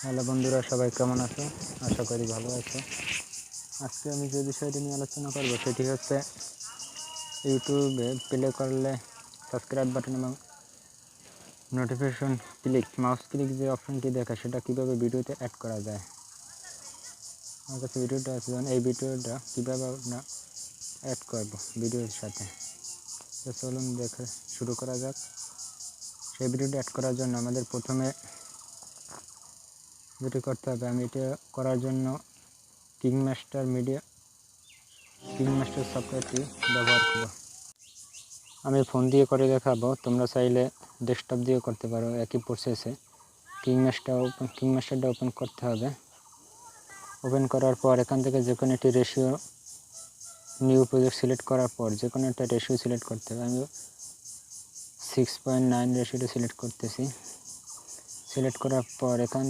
Hello বন্ধুরা, সবাই কেমন আছো? আশা করি ভালো আছো। আজকে আমি যে বিষয়টি নিয়ে আলোচনা করব সেটি হচ্ছে ইউটিউবে প্লে করলে সাবস্ক্রাইব বাটন এবং নোটিফিকেশন মাউস ক্লিক যে অপশনটি দেখা সেটা কীভাবে ভিডিওতে অ্যাড করা যায়। আমার কাছে ভিডিওটা আছে, এই ভিডিওটা কীভাবে আমরা অ্যাড করব ভিডিওর সাথে। তো চলুন দেখে শুরু করা যাক। সেই ভিডিওটি অ্যাড করার জন্য আমাদের প্রথমে যেটি করতে হবে, আমি এটা করার জন্য কিংমাস্টার সফটওয়্যারটি ব্যবহার করব। আমি ফোন দিয়ে করে দেখাবো, তোমরা চাইলে ডেস্কটপ দিয়েও করতে পারো একই প্রসেসে। কিংমাস্টারটা ওপেন করতে হবে। ওপেন করার পর এখান থেকে যে কোনো একটি রেশিও নিউ প্রজেক্ট সিলেক্ট করার পর যে কোনো একটা রেশিও সিলেক্ট করতে হবে। আমি 6.9 রেশিওটা সিলেক্ট করতেছি। সিলেক্ট করার পর এখান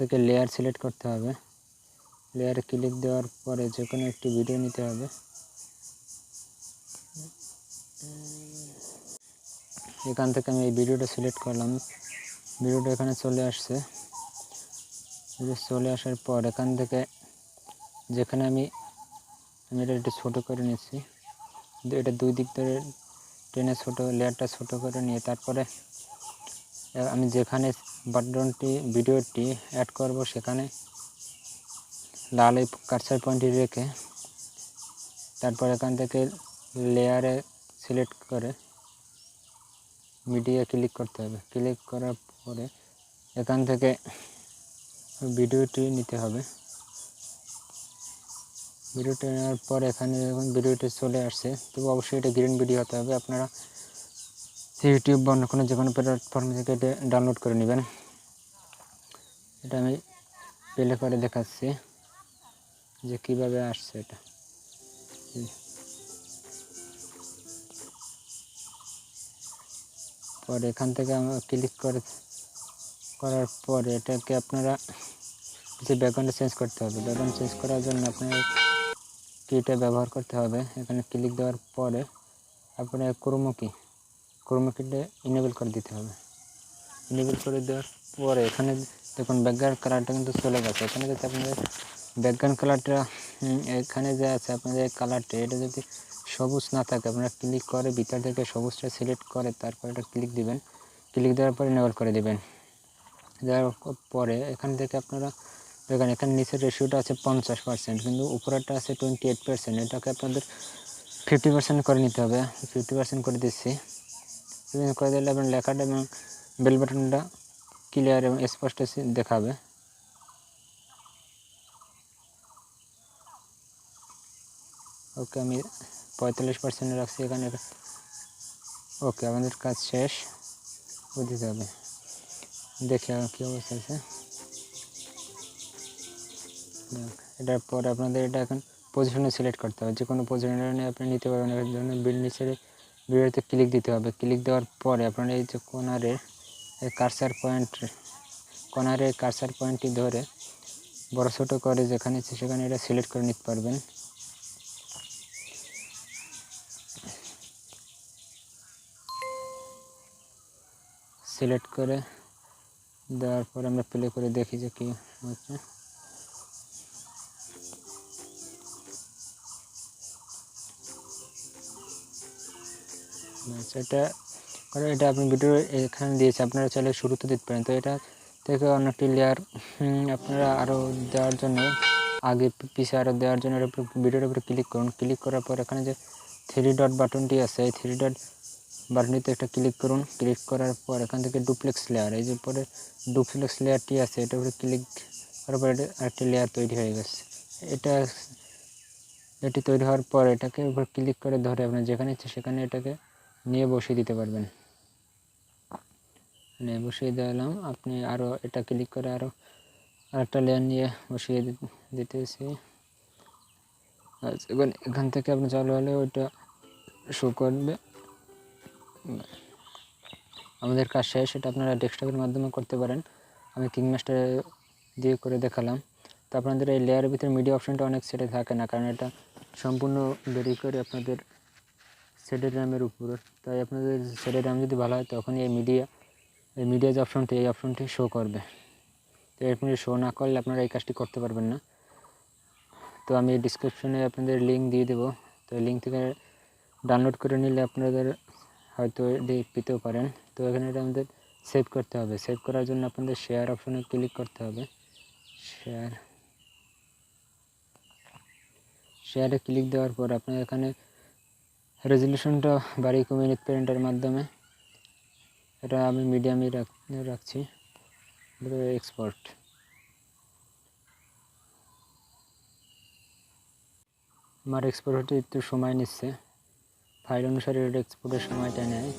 থেকে লেয়ার সিলেক্ট করতে হবে। লেয়ারে ক্লিক দেওয়ার পরে যে কোনো একটি ভিডিও নিতে হবে। এখান থেকে আমি এই ভিডিওটা সিলেক্ট করলাম। ভিডিওটা এখানে চলে আসছে। চলে আসার পর এখান থেকে যেখানে আমি এটা একটু ছোটো করে নিচ্ছি, এটা দুই দিক ধরে টেনে লেয়ারটা ছোটো করে নিয়ে তারপরে আমি যেখানে ভিডিওটি অ্যাড করব সেখানে লাল এই কার্সার পয়েন্টটি রেখে তারপর এখান থেকে লেয়ারে সিলেক্ট করে মিডিয়া ক্লিক করতে হবে। ক্লিক করার পরে এখান থেকে ভিডিওটি নিতে হবে। ভিডিওটি নেওয়ার পর এখানে যখন ভিডিওটি চলে আসছে, তবে অবশ্যই এটা গ্রিন ভিডিও হতে হবে। আপনারা ইউটিউব বা অন্য কোনো যে কোনো প্ল্যাটফর্ম থেকে এটা ডাউনলোড করে নেবেন। এটা আমি প্লে করে দেখাচ্ছি যে কীভাবে আসছে এটা। পরে এখান থেকে আমরা ক্লিক করার পরে এটাকে আপনারা যে ব্যাকগ্রাউন্ডে চেঞ্জ করতে হবে। ব্যাকগ্রাউন্ড চেঞ্জ করার জন্য আপনার কিটা ব্যবহার করতে হবে। এখানে ক্লিক দেওয়ার পরে আপনার ক্রোমা কিটা ইনেবল করে দিতে হবে। ইনেবল করে দেওয়ার পরে এখানে দেখুন ব্যাকগ্রাউন্ড কালারটা কিন্তু চলে গেছে। এখানে যদি আপনাদের ব্যাকগ্রাউন্ড কালারটা এখানে যে আছে আপনাদের কালারটা, এটা যদি সবুজ না থাকে আপনারা ক্লিক করে ভিতর থেকে সবুজটা সিলেক্ট করে তারপর এটা ক্লিক দিবেন। ক্লিক দেওয়ার পরে ইনেবল করে দিবেন। দেওয়ার পরে এখান থেকে আপনারা দেখেন এখানে নিচের রেশিওটা আছে 50%, কিন্তু উপরেরটা আছে 28%। এটাকে আপনাদের 50% করে নিতে হবে। 50% করে দিচ্ছি। করে দিলে আপনার লেখাটা এবং বেল বাটনটা ক্লিয়ার এবং স্পষ্ট দেখাবে। ওকে, আমি 45% রাখছি এখানে। ওকে, আমাদের কাজ শেষ। বুঝতে হবে, দেখে কী অবস্থা আছে। এটার পর আপনাদের এটা এখন পজিশনে সিলেক্ট করতে হবে। যে কোনো পজিশনে আপনি নিতে পারবেন। এর জন্য নিচের ভিডিওতে ক্লিক দিতে হবে। ক্লিক দেওয়ার পরে আপনারা এই যে কর্নারের কার্সার পয়েন্টটি ধরে বড় ছোটো করে যেখানে ইচ্ছে সেখানে এটা সিলেক্ট করে নিতে পারবেন। সিলেক্ট করে দেওয়ার পর আমরা প্লে করে দেখি যে কী হচ্ছে। এটা আপনি ভিডিও এখানে দিয়েছে, আপনারা চাইলে শুরুতে দিতে পারেন। তো এটা থেকে অনেকটি লেয়ার আপনারা আরও দেওয়ার জন্য আগে পিছিয়ে আরও দেওয়ার জন্য ভিডিওর উপরে ক্লিক করুন। ক্লিক করার পর এখানে যে 3 ডট বাটনটি আছে, এই 3 ডট বাটনটিতে একটা ক্লিক করুন। ক্লিক করার পর এখান থেকে ডুপ্লেক্স লেয়ার, এই যে পরে ডুপ্লেক্স লেয়ারটি আছে এটার উপরে ক্লিক করার পর একটা লেয়ার তৈরি হয়ে গেছে। এটি তৈরি হওয়ার পর এটাকে উপর ক্লিক করে ধরে আপনার যেখানে ইচ্ছে সেখানে এটাকে নিয়ে বসিয়ে দিতে পারবেন। বসিয়ে দিলাম। আপনি আরও এটা ক্লিক করে আরও আরেকটা লেয়ার নিয়ে বসিয়ে দিতেছি। এখান থেকে আপনি চালু হলে ওইটা শো করবে। আমাদের কাজ শেষ। এটা আপনারা ডেস্কটপের মাধ্যমে করতে পারেন। আমি কিংমাস্টার দিয়ে করে দেখালাম। তো আপনাদের এই লেয়ারের ভিতরে মিডিয়া অপশনটা অনেক সেটে থাকে না, কারণ এটা সম্পূর্ণ ভেরি করে আপনাদের সেটের র্যামের উপর। তাই আপনাদের সেটের র্যাম যদি ভালো হয় তখনই এই মিডিয়া এই মিডিয়া যে অপশনটি, এই অপশনটি শো করবে। তো এরপরে শো না করলে আপনারা এই কাজটি করতে পারবেন না। তো আমি ডিসক্রিপশনে আপনাদের লিঙ্ক দিয়ে দেবো, তো এই লিঙ্ক থেকে ডাউনলোড করে নিলে আপনাদের হয়তো এটি পেতেও পারেন। তো এখানে এটা আমাদের সেভ করতে হবে। সেভ করার জন্য আপনাদের শেয়ার অপশনে ক্লিক করতে হবে। শেয়ারে ক্লিক দেওয়ার পর আপনার এখানে রেজলিউশনটা বাড়িয়ে কমিয়ে নিতে পারেন এটার মাধ্যমে। এটা আমি মিডিয়ামই রাখছি। এক্সপোর্ট, আমার এক্সপোর্ট হতে একটু সময় নিচ্ছে, ফাইল অনুসারে এটা এক্সপোর্টের সময়টা নেয়।